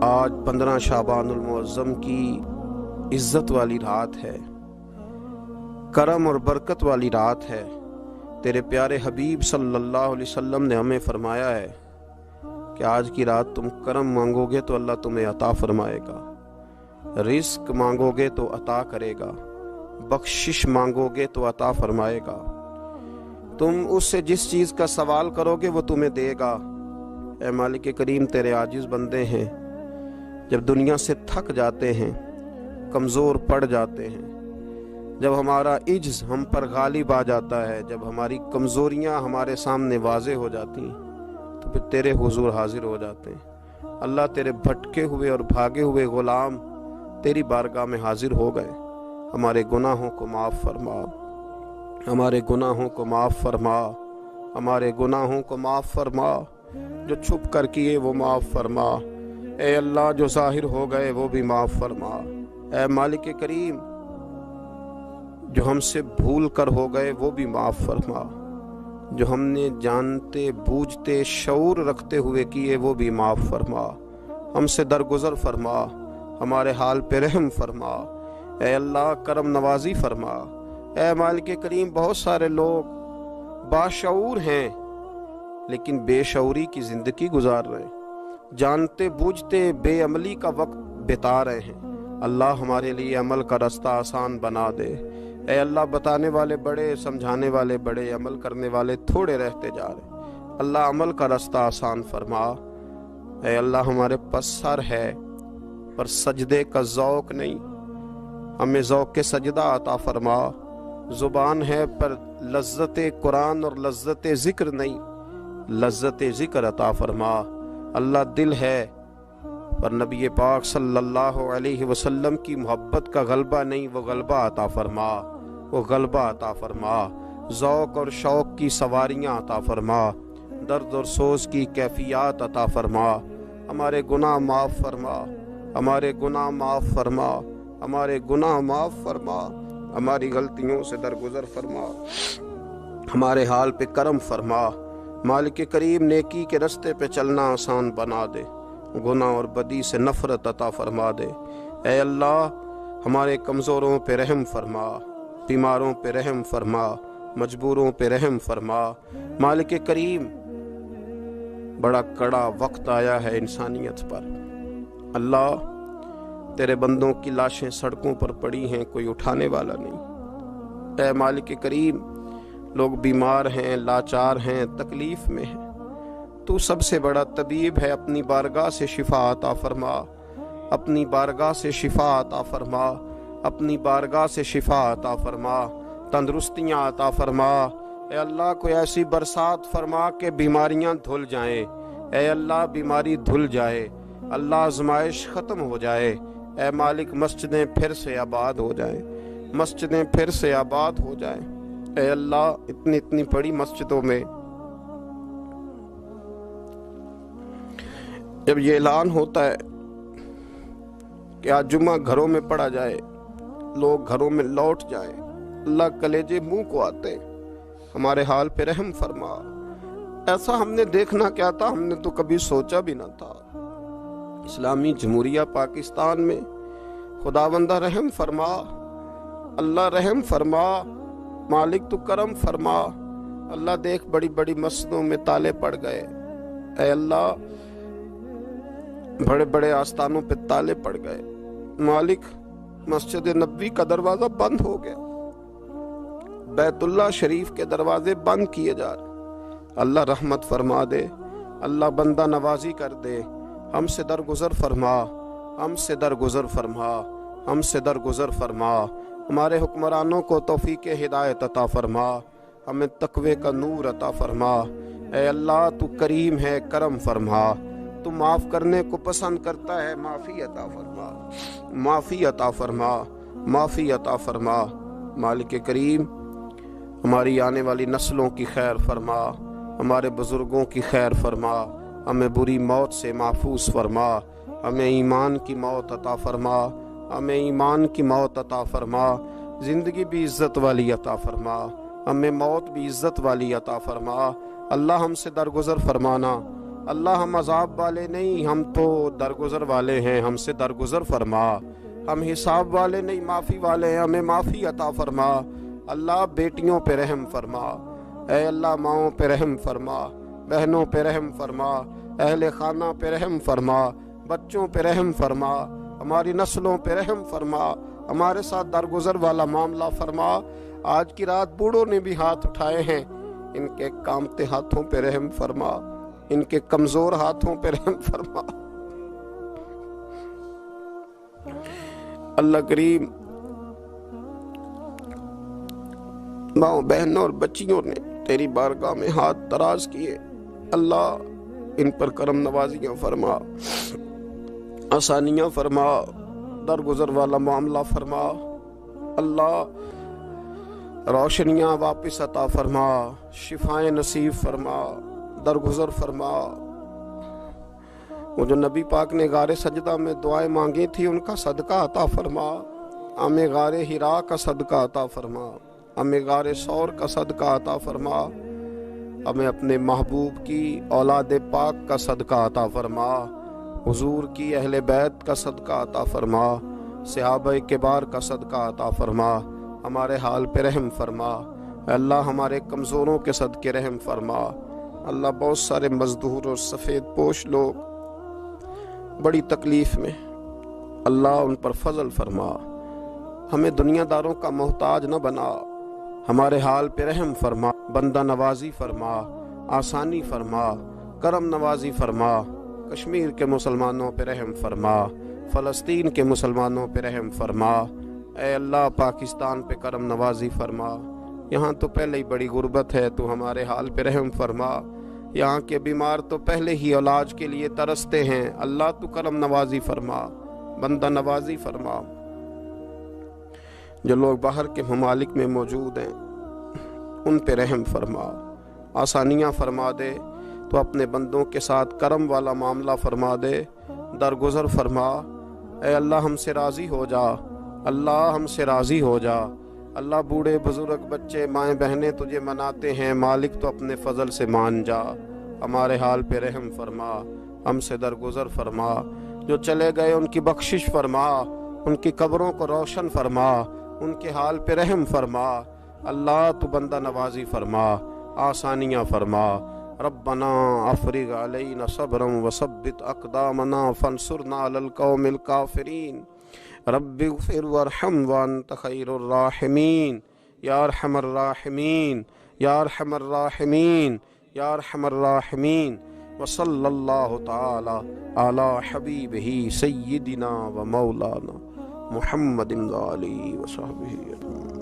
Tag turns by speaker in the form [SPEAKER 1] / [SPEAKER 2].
[SPEAKER 1] آج 15 شعبان المعظم کی عزت والی رات ہے، کرم اور برکت والی رات ہے۔ تیرے پیارے حبیب صلی اللہ علیہ وسلم نے ہمیں فرمایا ہے کہ آج کی رات تم کرم مانگو گے تو اللہ تمہیں عطا فرمائے گا، رزق مانگو گے تو عطا کرے گا، بخشش مانگو گے تو عطا فرمائے گا۔ تم اس سے جس چیز کا سوال کرو گے وہ تمہیں دے گا۔ اے مالک کریم، تیرے عاجز بندے ہیں، جب دنیا سے تھک جاتے ہیں، کمزور پڑ جاتے ہیں، جب ہمارا عجز ہم پر غالب آ جاتا ہے، جب ہماری کمزوریاں ہمارے سامنے واضح ہو جاتی ہیں، تو پھر تیرے حضور حاضر ہو جاتے ہیں۔ اللہ، تیرے بھٹکے ہوئے اور بھاگے ہوئے غلام تیری بارگاہ میں حاضر ہو گئے۔ ہمارے گناہوں کو معاف فرما، ہمارے گناہوں کو معاف فرما، ہمارے گناہوں کو معاف فرما، جو چھپ کر کیے وہ معاف فرما۔ اے اللہ، جو ظاہر ہو گئے وہ بھی معاف فرما۔ اے مالک کریم، جو ہم سے بھول کر ہو گئے وہ بھی معاف فرما، جو ہم نے جانتے بوجھتے شعور رکھتے ہوئے کیے وہ بھی معاف فرما۔ ہم سے درگزر فرما، ہمارے حال پہ رحم فرما۔ اے اللہ، کرم نوازی فرما۔ اے مالک کریم، بہت سارے لوگ باشعور ہیں لیکن بے شعوری کی زندگی گزار رہے ہیں، جانتے بوجھتے بے عملی کا وقت بتا رہے ہیں۔ اللہ، ہمارے لیے عمل کا رستہ آسان بنا دے۔ اے اللہ، بتانے والے بڑے، سمجھانے والے بڑے، عمل کرنے والے تھوڑے رہتے جا رہے۔ اللہ، عمل کا رستہ آسان فرما۔ اے اللہ، ہمارے پاس سر ہے پر سجدے کا ذوق نہیں، ہمیں ذوق کے سجدہ عطا فرما۔ زبان ہے پر لذت قرآن اور لذت ذکر نہیں، لذت ذکر عطا فرما۔ اللہ، دل ہے پر نبی پاک صلی اللہ علیہ وسلم کی محبت کا غلبہ نہیں، وہ غلبہ عطا فرما، وہ غلبہ عطا فرما۔ ذوق اور شوق کی سواریاں عطا فرما، درد اور سوز کی کیفیات عطا فرما۔ ہمارے گناہ معاف فرما، ہمارے گناہ معاف فرما، ہمارے گناہ معاف فرما، ہماری غلطیوں سے درگزر فرما، ہمارے حال پہ کرم فرما۔ مالک کریم، نیکی کے رستے پہ چلنا آسان بنا دے، گناہ اور بدی سے نفرت عطا فرما دے۔ اے اللہ، ہمارے کمزوروں پہ رحم فرما، بیماروں پہ رحم فرما، مجبوروں پہ رحم فرما۔ مالک کریم، بڑا کڑا وقت آیا ہے انسانیت پر۔ اللہ، تیرے بندوں کی لاشیں سڑکوں پر پڑی ہیں، کوئی اٹھانے والا نہیں۔ اے مالک کریم، لوگ بیمار ہیں، لاچار ہیں، تکلیف میں ہیں، تو سب سے بڑا طبیب ہے۔ اپنی بارگاہ سے شفا عطا فرما، اپنی بارگاہ سے شفا عطا فرما، اپنی بارگاہ سے شفا عطا فرما، تندرستیاں عطا فرما۔ اے اللہ، کوئی ایسی برسات فرما کہ بیماریاں دھل جائیں۔ اے اللہ، بیماری دھل جائے، اللہ، آزمائش ختم ہو جائے۔ اے مالک، مسجدیں پھر سے آباد ہو جائیں، مسجدیں پھر سے آباد ہو جائیں۔ اے اللہ، اتنی بڑی مسجدوں میں جب یہ اعلان ہوتا ہے کہ آج جمعہ گھروں میں پڑھا جائے، لوگ گھروں میں لوٹ جائیں، اللہ، کلیجے منہ کو آتے۔ ہمارے حال پہ رحم فرما۔ ایسا ہم نے دیکھنا کیا تھا، ہم نے تو کبھی سوچا بھی نہ تھا۔ اسلامی جمہوریہ پاکستان میں خداوندہ رحم فرما، اللہ رحم فرما، مالک تو کرم فرما۔ اللہ، دیکھ بڑی بڑی مسجدوں میں تالے پڑ گئے۔ اے اللہ، بڑے بڑے آستانوں پہ تالے پڑ گئے۔ مالک، مسجد نبوی کا دروازہ بند ہو گیا، بیت اللہ شریف کے دروازے بند کیے جا رہے۔ اللہ، رحمت فرما دے، اللہ، بندہ نوازی کر دے، ہم سے درگزر فرما، ہم سے درگزر فرما، ہم سے درگزر فرما۔ ہمارے حکمرانوں کو توفیق ہدایت عطا فرما، ہمیں تقوی کا نور عطا فرما۔ اے اللہ، تو کریم ہے، کرم فرما، تو معاف کرنے کو پسند کرتا ہے، معافی عطا فرما، معافی عطا فرما، معافی عطا فرما۔ مالک کریم، ہماری آنے والی نسلوں کی خیر فرما، ہمارے بزرگوں کی خیر فرما، ہمیں بری موت سے محفوظ فرما، ہمیں ایمان کی موت عطا فرما، ہمیں ایمان کی موت عطا فرما، زندگی بھی عزت والی عطا فرما، ہمیں موت بھی عزت والی عطا فرما۔ اللہ، ہم سے درگزر فرمانا، اللہ ہم عذاب والے نہیں، ہم تو درگزر والے ہیں، ہم سے درگزر فرما۔ ہم حساب والے نہیں، معافی والے ہیں، ہمیں معافی عطا فرما۔ اللہ بیٹیوں پہ رحم فرما، اے اللہ ماؤں پہ رحم فرما، بہنوں پہ رحم فرما، اہل خانہ پہ رحم فرما، بچوں پہ رحم فرما، ہماری نسلوں پہ رحم فرما، ہمارے ساتھ درگزر والا معاملہ فرما۔ آج کی رات بوڑھوں نے بھی ہاتھ اٹھائے ہیں، ان کے کامتے ہاتھوں پہ رحم فرما، ان کے کمزور ہاتھوں پہ رحم فرما۔ اللہ کریم ماؤں بہنوں اور بچیوں نے تیری بارگاہ میں ہاتھ دراز کیے، اللہ ان پر کرم نوازیاں فرما، آسانیاں فرما، درگزر والا معاملہ فرما، اللہ روشنیاں واپس عطا فرما، شفائیں نصیب فرما، درگزر فرما۔ وہ جو نبی پاک نے غار سجدہ میں دعائیں مانگی تھی ان کا صدقہ عطا فرما، ہمیں غار حرا کا صدقہ عطا فرما، ہمیں غار ثور کا صدقہ عطا فرما، ہمیں اپنے محبوب کی اولاد پاک کا صدقہ عطا فرما، حضور کی اہل بیت کا صدقہ عطا فرما، صحابہ کبار کا صدقہ عطا فرما، ہمارے حال پہ رحم فرما، اللہ ہمارے کمزوروں کے صدقے رحم فرما۔ اللہ بہت سارے مزدور اور سفید پوش لوگ بڑی تکلیف میں، اللہ ان پر فضل فرما، ہمیں دنیا داروں کا محتاج نہ بنا، ہمارے حال پہ رحم فرما، بندہ نوازی فرما، آسانی فرما، کرم نوازی فرما، کشمیر کے مسلمانوں پہ رحم فرما، فلسطین کے مسلمانوں پہ رحم فرما، اے اللہ پاکستان پہ کرم نوازی فرما، یہاں تو پہلے ہی بڑی غربت ہے، تو ہمارے حال پہ رحم فرما، یہاں کے بیمار تو پہلے ہی علاج کے لیے ترستے ہیں، اللہ تو کرم نوازی فرما، بندہ نوازی فرما۔ جو لوگ باہر کے ممالک میں موجود ہیں ان پہ رحم فرما، آسانیاں فرما دے، تو اپنے بندوں کے ساتھ کرم والا معاملہ فرما دے، درگزر فرما، اے اللہ ہم سے راضی ہو جا، اللہ ہم سے راضی ہو جا، اللہ بوڑھے بزرگ بچے مائیں بہنیں تجھے مناتے ہیں، مالک تو اپنے فضل سے مان جا، ہمارے حال پہ رحم فرما، ہم سے درگزر فرما، جو چلے گئے ان کی بخشش فرما، ان کی قبروں کو روشن فرما، ان کے حال پہ رحم فرما، اللہ تو بندہ نوازی فرما، آسانیاں فرما، ربنا افرغ علینا صبرا وثبت اقدامنا فانصرنا علی القوم الکافرین، رب اغفر وارحم وانت خیر الراحمین، یا ارحم الراحمین، یا ارحم الراحمین، یا ارحم الراحمین، وصلی اللہ تعالی علی حبیبہ سیدنا و مولانا محمد علیہ وصحبہ اجمعین۔